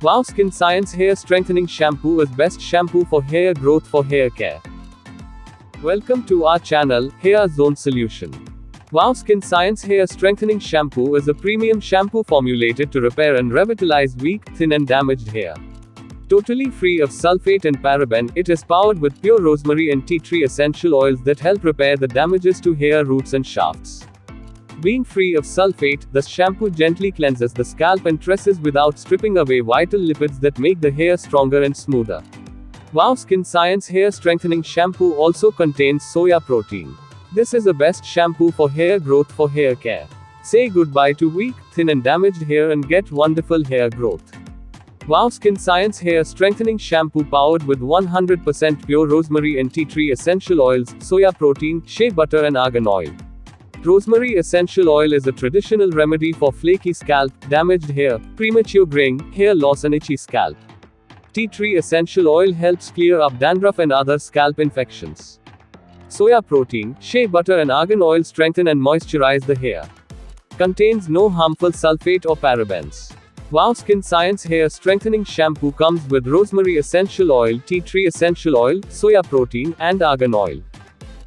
Wow Skin Science Hair Strengthening Shampoo is best shampoo for hair growth for hair care. Welcome to our channel, Hair Zone Solution. Wow Skin Science Hair Strengthening Shampoo is a premium shampoo formulated to repair and revitalize weak, thin and damaged hair. Totally free of sulphate and paraben, it is powered with pure rosemary and tea tree essential oils that help repair the damages to hair roots and shafts. Being free of sulphate, the shampoo gently cleanses the scalp and tresses without stripping away vital lipids that make the hair stronger and smoother. Wow Skin Science Hair Strengthening Shampoo also contains soya protein. This is the best shampoo for hair growth for hair care. Say goodbye to weak, thin and damaged hair and get wonderful hair growth. Wow Skin Science Hair Strengthening Shampoo powered with 100% pure rosemary and tea tree essential oils, soya protein, shea butter and argan oil. Rosemary essential oil is a traditional remedy for flaky scalp, damaged hair, premature graying, hair loss and itchy scalp. Tea tree essential oil helps clear up dandruff and other scalp infections. Soya protein, shea butter and argan oil strengthen and moisturize the hair. Contains no harmful sulfate or parabens. Wow Skin Science Hair Strengthening Shampoo comes with rosemary essential oil, tea tree essential oil, soya protein, and argan oil.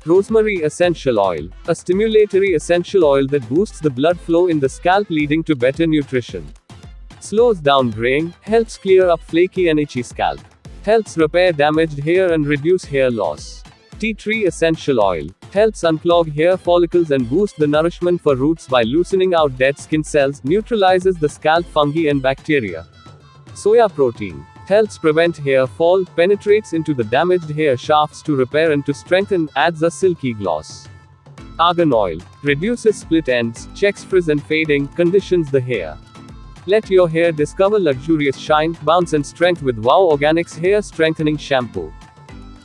Rosemary essential oil, a stimulatory essential oil that boosts the blood flow in the scalp leading to better nutrition. Slows down graying, helps clear up flaky and itchy scalp. Helps repair damaged hair and reduce hair loss. Tea tree essential oil, helps unclog hair follicles and boost the nourishment for roots by loosening out dead skin cells, neutralizes the scalp fungi and bacteria. Soya protein, helps prevent hair fall, penetrates into the damaged hair shafts to repair and to strengthen, adds a silky gloss. Argan oil, reduces split ends, checks frizz and fading, conditions the hair. Let your hair discover luxurious shine, bounce and strength with Wow Organics Hair Strengthening Shampoo.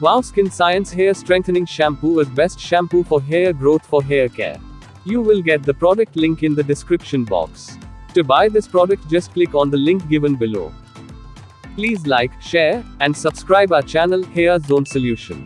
Wow Skin Science Hair Strengthening Shampoo is best shampoo for hair growth for hair care. You will get the product link in the description box. To buy this product, just click on the link given below. Please like, share, and subscribe our channel, Hair Zone Solution.